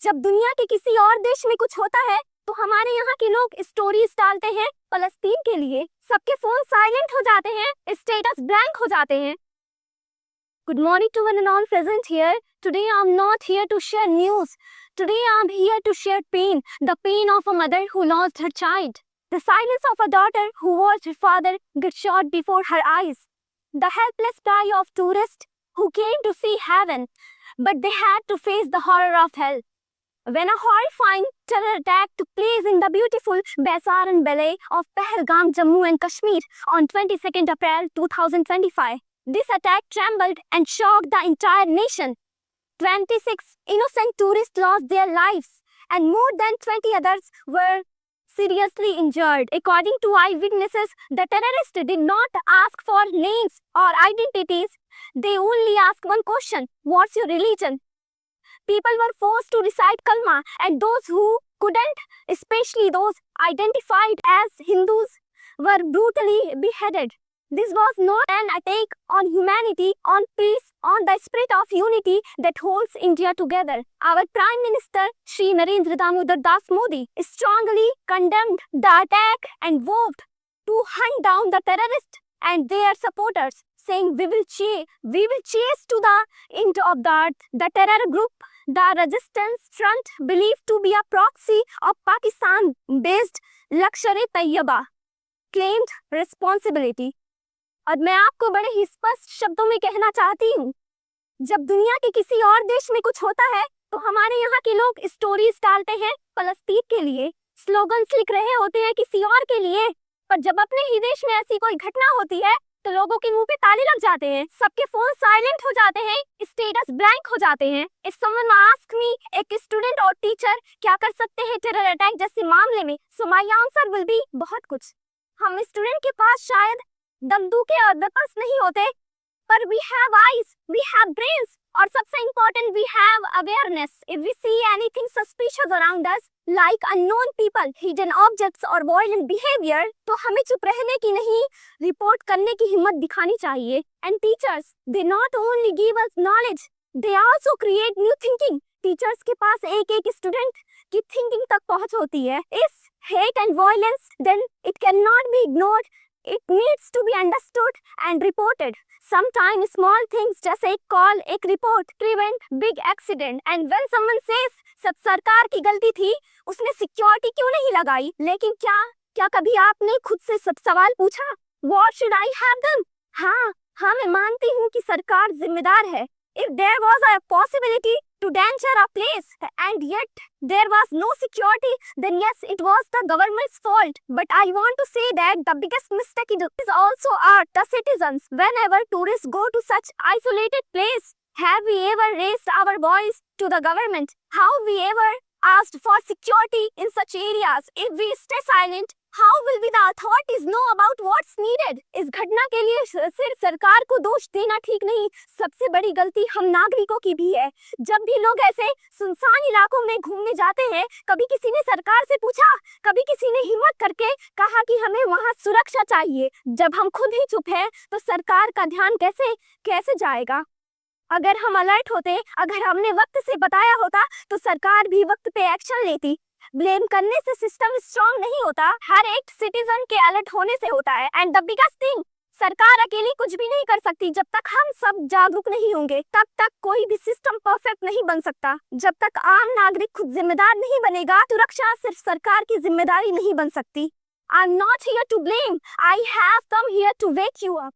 जब दुनिया के किसी और देश में कुछ होता है तो हमारे यहाँ के लोग स्टोरीज डालते हैं फलस्तीन के लिए। सबके फोन साइलेंट हो जाते हैं, स्टेटस ब्लैंक हो जाते हैं। Good morning to one and all present here. Today I'm not here to share news. Today I'm here to share pain. The pain of a mother who lost her child. The silence of a daughter who watched her father get shot before her eyes. The helpless cry of tourists who came to see heaven, but they had to face the horror of hell. When a horrifying terror attack took place in the beautiful Baisaran Ballet of Pahalgam, Jammu and Kashmir on 22nd April 2025, this attack trembled and shocked the entire nation. 26 innocent tourists lost their lives and more than 20 others were seriously injured. According to eyewitnesses, the terrorists did not ask for names or identities. They only asked one question: what's your religion? People were forced to recite Kalma, and those who couldn't, especially those identified as Hindus, were brutally beheaded. This was not an attack on humanity, on peace, on the spirit of unity that holds India together. Our Prime Minister, Shri Narendra Damodar Das Modi, strongly condemned the attack and vowed to hunt down the terrorists and their supporters, saying, we will chase to the end of the earth the terror group, the Resistance Front, believed to be a proxy of Pakistan-based Lashkar-e-Taiba, claimed responsibility. और मैं आपको बड़े ही स्पष्ट शब्दों में कहना चाहती हूँ, जब दुनिया के किसी और देश में कुछ होता है तो हमारे यहाँ के लोग स्टोरीज डालते हैं फलस्तीन के लिए, स्लोगन्स लिख रहे होते हैं किसी और के लिए, पर जब अपने ही देश में ऐसी कोई घटना होती है तो लोगों के मुंह पे ताले लग जाते हैं, सबके फोन साइलेंट हो जाते हैं, स्टेटस ब्लैंक हो जाते हैं। इफ समवन आस्क मी, एक स्टूडेंट और टीचर क्या कर सकते हैं टेरर अटैक जैसे मामले में, so my answer will be बहुत कुछ। हम स्टूडेंट के पास शायद बंदूकें और वेपन्स नहीं होते, पर we have eyes, we have brains, और सबसे important we have awareness. If we see anything suspicious around us like unknown people, hidden objects और वायलेंट बिहेवियर, तो हमें चुप रहने की नहीं, रिपोर्ट करने की हिम्मत दिखानी चाहिए। And teachers, they not only give us knowledge, they also create new thinking. Teachers के पास एक एक स्टूडेंट की थिंकिंग तक पहुंच होती है। इस hate and violence, then it can not be ignored, it needs to be understood and reported. Sometimes small things just a call, एक report prevent big accident. And when someone says सब सरकार की गलती थी, उसने सिक्योरिटी क्यों नहीं लगाई, लेकिन क्या कभी आपने खुद से सब सवाल पूछा, What should I have done? हाँ मैं मानती हूँ कि सरकार जिम्मेदार है। If there was a possibility to danger a place and yet there was no security, then yes, it was the government's fault. But I want to say that the biggest mistake is also our the citizens. Whenever tourists go to such isolated place, have we ever raised our voice to the government? How we ever asked for security in such areas? If we stay silent, how will the authorities know about what's needed? इस घटना के लिए सिर्फ सरकार को दोष देना ठीक नहीं, सबसे बड़ी गलती हम नागरिकों की भी है। जब भी लोग ऐसे सुनसान इलाकों में घूमने जाते हैं, कभी किसी ने सरकार से पूछा, कभी किसी ने हिम्मत करके कहा कि हमें वहाँ सुरक्षा चाहिए। जब हम खुद ही चुप हैं, तो सरकार का ध्यान कैसे जाएगा? अगर हम अलर्ट होते, अगर हमने वक्त से बताया होता, तो सरकार भी वक्त पे एक्शन लेती। ब्लेम करने से सिस्टम स्ट्रांग नहीं होता, हर एक सिटीजन के अलर्ट होने से होता है। एंड द बिगेस्ट थिंग, सरकार अकेली कुछ भी नहीं कर सकती। जब तक हम सब जागरूक नहीं होंगे, तब तक कोई भी सिस्टम परफेक्ट नहीं बन सकता। जब तक आम नागरिक खुद जिम्मेदार नहीं बनेगा, सुरक्षा सिर्फ सरकार की जिम्मेदारी नहीं बन सकती। I am not here to blame, I have come here to wake you up.